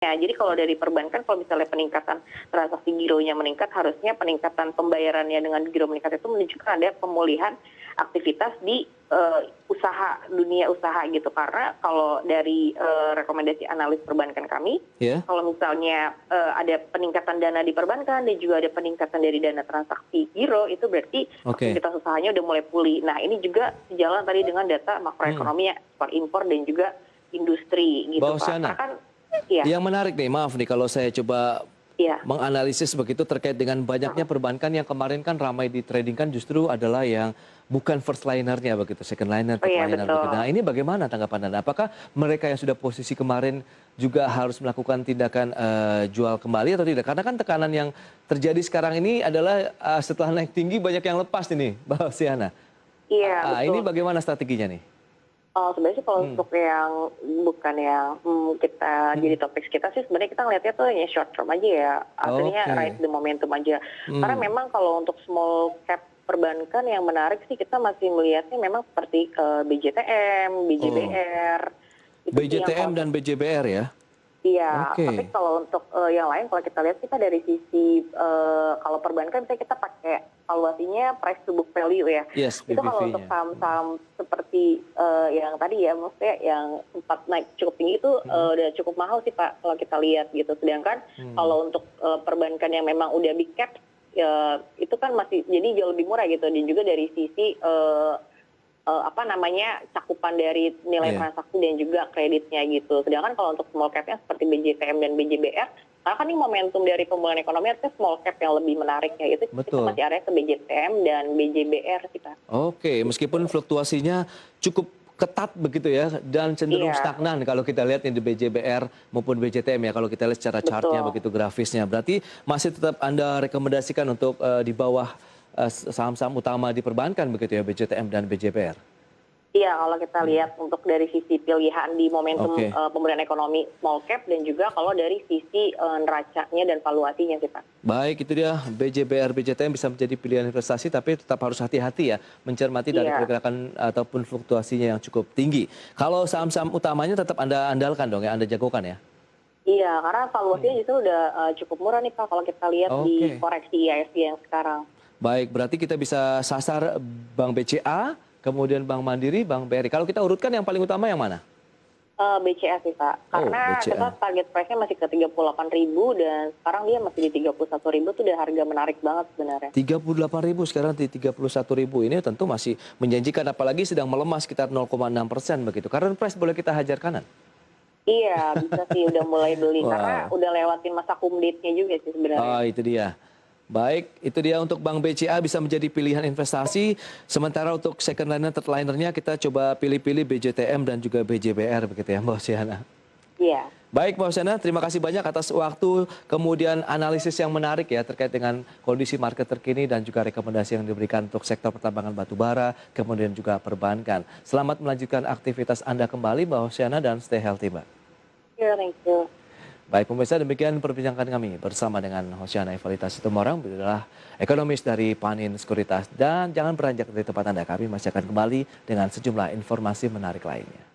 Ya, jadi kalau dari perbankan, kalau misalnya peningkatan transaksi gironya meningkat, harusnya peningkatan pembayarannya dengan giro meningkat itu menunjukkan ada pemulihan aktivitas di usaha, dunia usaha gitu. Karena kalau dari rekomendasi analis perbankan kami, Ya, kalau misalnya ada peningkatan dana di perbankan dan juga ada peningkatan dari dana transaksi giro, itu berarti oke. aktivitas usahanya udah mulai pulih. Nah, ini juga sejalan tadi dengan data Hmm. makroekonomi, ekspor impor dan juga industri gitu, Mbak Pak. Karena Hosiana, kan iya. yang menarik nih, maaf nih kalau saya coba Iya, menganalisis begitu terkait dengan banyaknya heeh. perbankan yang kemarin kan ramai di trading kan justru adalah yang bukan first linernya begitu, second liner, Oh third iya liner begitu. Nah betul. ini bagaimana tanggapan Anda? Apakah mereka yang sudah posisi kemarin juga harus melakukan tindakan jual kembali atau tidak? Karena kan tekanan yang terjadi sekarang ini adalah setelah naik tinggi banyak yang lepas ini, Mbak Hosiana. Iya Ini betul. bagaimana strateginya nih? Sebenarnya sih kalau Hmm. untuk yang bukan yang, kita jadi Hmm. topik kita sih sebenarnya kita ngelihatnya tuh ya short term aja ya, akhirnya ride Oke. the momentum aja. Karena Hmm. memang kalau untuk small cap perbankan yang menarik sih kita masih melihatnya memang seperti, BJTM, Oh, BJBR, itu sih yang BJTM kalau dan BJBR ya? iya, tapi Oke. kalau untuk, yang lain kalau kita lihat kita dari sisi, kalau perbankan misalnya kita pakai valuasinya price to book value ya. Yes, Itu kalau untuk PBV-nya. saham-saham seperti, yang tadi ya, maksudnya yang sempat naik cukup tinggi itu, Mhm. udah cukup mahal sih Pak, kalau kita lihat gitu. Sedangkan Hmm. kalau untuk, perbankan yang memang udah big cap, ya itu kan masih jadi jauh lebih murah gitu. Dan juga dari sisi, apa namanya, cakupan dari nilai Iya, transaksi dan juga kreditnya gitu. Sedangkan kalau untuk small cap-nya seperti BJTM dan BJBR, karena kan ini momentum dari pemulihan ekonomi artinya small cap yang lebih menarik ya, itu kita betul. masih arahnya ke BJTM dan BJBR sih, Kak. Oke, meskipun fluktuasinya cukup ketat begitu ya dan cenderung Iya, stagnan kalau kita lihat di BJBR maupun BJTM ya kalau kita lihat secara chartnya betul. begitu grafisnya. Berarti masih tetap Anda rekomendasikan untuk di bawah saham-saham utama di perbankan begitu ya BJTM dan BJBR? Iya, kalau kita Hmm. lihat untuk dari sisi pilihan di momentum, Oke. pemulihan ekonomi small cap dan juga kalau dari sisi, neracanya dan valuasinya sih, Pak. Baik, itu dia BJBR, BJTM bisa menjadi pilihan investasi, tapi tetap harus hati-hati ya, mencermati dari Iya. pergerakan ataupun fluktuasinya yang cukup tinggi. Kalau saham-saham utamanya tetap Anda andalkan dong ya, Anda jagokan ya? Iya, karena valuasinya Hmm. justru udah, cukup murah nih, Pak, kalau kita lihat di Oke, koreksi IHSG yang sekarang. baik berarti kita bisa sasar Bank BCA, kemudian Bank Mandiri, Bank BRI. Kalau kita urutkan yang paling utama yang mana? BCA sih, Pak. Oh, Karena kita BCA. target price-nya masih ke 38.000 dan sekarang dia masih di 31.000 tuh udah harga menarik banget sebenarnya. 38.000 sekarang di 31.000 ini tentu masih menjanjikan apalagi sedang melemah sekitar 0,6% begitu. Current price boleh kita hajar kanan? Iya, bisa sih udah mulai beli karena Wow. udah lewatin masa kumdate-nya juga sih sebenarnya. Oh, itu dia. Baik, itu dia untuk Bank BCA bisa menjadi pilihan investasi. Sementara untuk second liner, third linernya kita coba pilih-pilih BJTM dan juga BJBR begitu ya, Mbak Hosiana. Iya. Baik, Mbak Hosiana, terima kasih banyak atas waktu, kemudian analisis yang menarik ya terkait dengan kondisi market terkini dan juga rekomendasi yang diberikan untuk sektor pertambangan batubara, kemudian juga perbankan. Selamat melanjutkan aktivitas Anda kembali, Mbak Hosiana, dan stay healthy, Mbak. Iya, thank you. Baik pemirsa, demikian perbincangan kami bersama dengan Hosiana Evalita Situmorang, beliau adalah ekonomis dari Panin Sekuritas. Dan jangan beranjak dari tempat Anda, kami masih akan kembali dengan sejumlah informasi menarik lainnya.